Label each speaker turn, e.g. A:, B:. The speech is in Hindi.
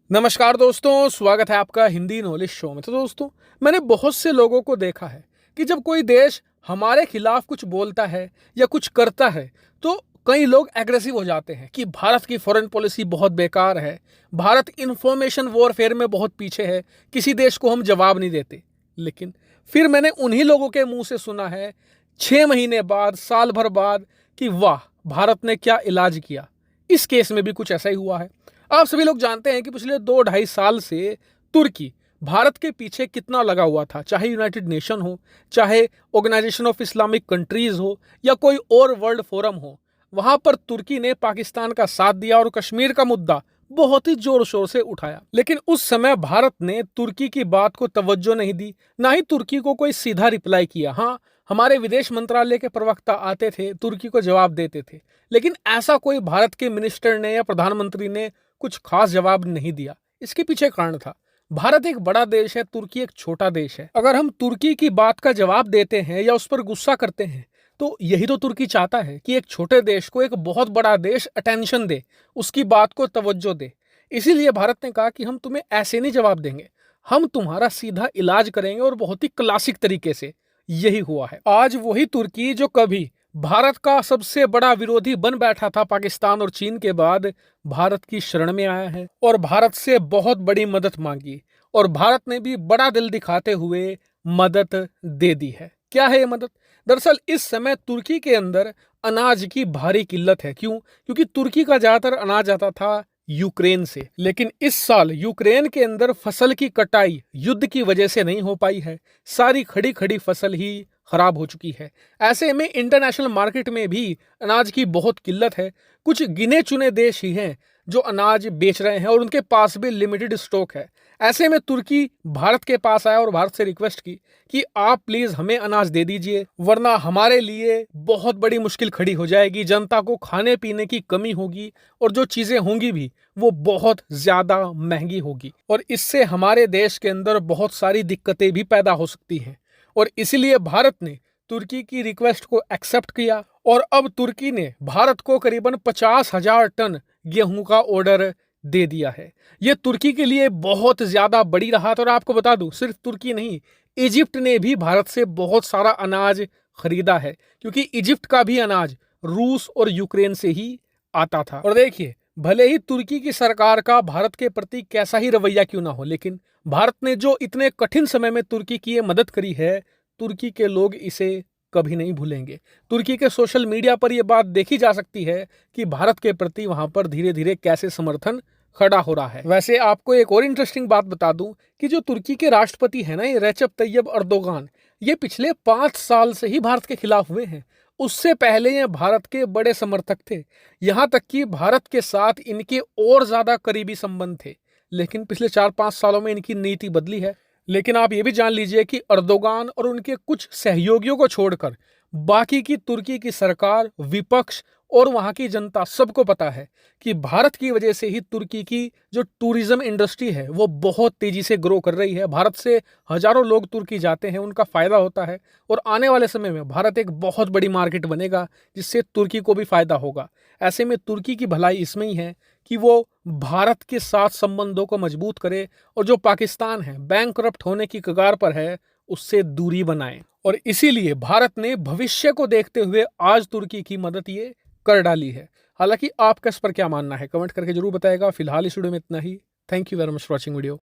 A: नमस्कार दोस्तों, स्वागत है आपका हिंदी नॉलेज शो में। तो दोस्तों, मैंने बहुत से लोगों को देखा है कि जब कोई देश हमारे खिलाफ कुछ बोलता है या कुछ करता है तो कई लोग एग्रेसिव हो जाते हैं कि भारत की फॉरेन पॉलिसी बहुत बेकार है, भारत इंफॉर्मेशन वॉरफेयर में बहुत पीछे है, किसी देश को हम जवाब नहीं देते। लेकिन फिर मैंने उन्हीं लोगों के मुंह से सुना है 6 महीने बाद, साल भर बाद, कि वाह, भारत ने क्या इलाज किया। इस केस में भी कुछ ऐसा ही हुआ है। आप सभी लोग जानते हैं कि पिछले 2-2.5 साल से तुर्की भारत के पीछे कितना लगा हुआ था, चाहे यूनाइटेड नेशन हो, चाहे ऑर्गेनाइजेशन ऑफ इस्लामिक कंट्रीज हो, या कोई और वर्ल्ड फोरम हो। वहां पर तुर्की ने पाकिस्तान का साथ दिया और कश्मीर का मुद्दा बहुत ही जोर शोर से उठाया। लेकिन उस समय भारत ने तुर्की की बात को तवज्जो नहीं दी, ना ही तुर्की को कोई सीधा रिप्लाई किया। हाँ, हमारे विदेश मंत्रालय के प्रवक्ता आते थे, तुर्की को जवाब देते थे, लेकिन ऐसा कोई भारत के मिनिस्टर ने या प्रधानमंत्री ने कुछ खास जवाब नहीं दिया। इसके पीछे कारण था, भारत एक बड़ा देश है, तुर्की एक छोटा देश है। अगर हम तुर्की की बात का जवाब देते हैं या उस पर गुस्सा करते हैं तो यही तो तुर्की चाहता है कि एक छोटे देश को एक बहुत बड़ा देश अटेंशन दे, उसकी बात को तवज्जो दे। इसीलिए भारत ने कहा कि हम तुम्हें ऐसे नहीं जवाब देंगे, हम तुम्हारा सीधा इलाज करेंगे, और बहुत ही क्लासिक तरीके से यही हुआ है। आज वही तुर्की जो कभी भारत का सबसे बड़ा विरोधी बन बैठा था पाकिस्तान और चीन के बाद, भारत की शरण में आया है और भारत से बहुत बड़ी मदद मांगी, और भारत ने भी बड़ा दिल दिखाते हुए मदद दे दी है। क्या है ये मदद? दरअसल इस समय तुर्की के अंदर अनाज की भारी किल्लत है। क्यों? क्योंकि तुर्की का ज्यादातर अनाज आता था यूक्रेन से, लेकिन इस साल यूक्रेन के अंदर फसल की कटाई युद्ध की वजह से नहीं हो पाई है। सारी खड़ी खड़ी फसल ही खराब हो चुकी है। ऐसे में इंटरनेशनल मार्केट में भी अनाज की बहुत किल्लत है। कुछ गिने चुने देश ही हैं जो अनाज बेच रहे हैं और उनके पास भी लिमिटेड स्टॉक है। ऐसे में तुर्की भारत के पास आया और भारत से रिक्वेस्ट की कि आप प्लीज हमें अनाज दे दीजिए, वरना हमारे लिए बहुत बड़ी मुश्किल खड़ी हो जाएगी, जनता को खाने पीने की कमी होगी, और जो चीजें होंगी भी वो बहुत ज्यादा महंगी होगी, और इससे हमारे देश के अंदर बहुत सारी दिक्कतें भी पैदा हो सकती हैं। और इसीलिए भारत ने तुर्की की रिक्वेस्ट को एक्सेप्ट किया, और अब तुर्की ने भारत को करीबन 50,000 टन गेहूं का ऑर्डर दे दिया है। यह तुर्की के लिए बहुत ज्यादा बड़ी राहत। और आपको बता दूं, सिर्फ तुर्की नहीं, इजिप्ट ने भी भारत से बहुत सारा अनाज खरीदा है, क्योंकि इजिप्ट का भी अनाज रूस और यूक्रेन से ही आता था। और देखिए, भले ही तुर्की की सरकार का भारत के प्रति कैसा ही रवैया क्यों ना हो, लेकिन भारत ने जो इतने कठिन समय में तुर्की की ये मदद करी है, तुर्की के लोग इसे कभी नहीं भूलेंगे। तुर्की के सोशल मीडिया पर यह बात देखी जा सकती है कि भारत के प्रति वहां पर धीरे धीरे कैसे समर्थन खड़ा हो रहा है। वैसे आपको एक और इंटरेस्टिंग बात बता दूं कि जो तुर्की के राष्ट्रपति है ना, ये रेचप तैयब अर्दोगान, ये पिछले 5 साल से ही भारत के खिलाफ हुए हैं। उससे पहले ये भारत के बड़े समर्थक थे, यहां तक कि भारत के साथ इनके और ज्यादा करीबी संबंध थे। लेकिन पिछले 4-5 सालों में इनकी नीति बदली है। लेकिन आप ये भी जान लीजिए कि अर्दोगान और उनके कुछ सहयोगियों को छोड़कर बाकी की तुर्की की सरकार, विपक्ष और वहां की जनता, सबको पता है कि भारत की वजह से ही तुर्की की जो टूरिज्म इंडस्ट्री है वो बहुत तेजी से ग्रो कर रही है। भारत से हजारों लोग तुर्की जाते हैं, उनका फायदा होता है, और आने वाले समय में भारत एक बहुत बड़ी मार्केट बनेगा, जिससे तुर्की को भी फायदा होगा। ऐसे में तुर्की की भलाई इसमें ही है कि वो भारत के साथ संबंधों को मजबूत करे, और जो पाकिस्तान है, बैंकरप्ट होने की कगार पर है, उससे दूरी बनाए। और इसीलिए भारत ने भविष्य को देखते हुए आज तुर्की की मदद ये कर डाली है। हालांकि आपका इस पर क्या मानना है, कमेंट करके जरूर बताएगा। फिलहाल इस वीडियो में इतना ही। Thank you very much for watching video.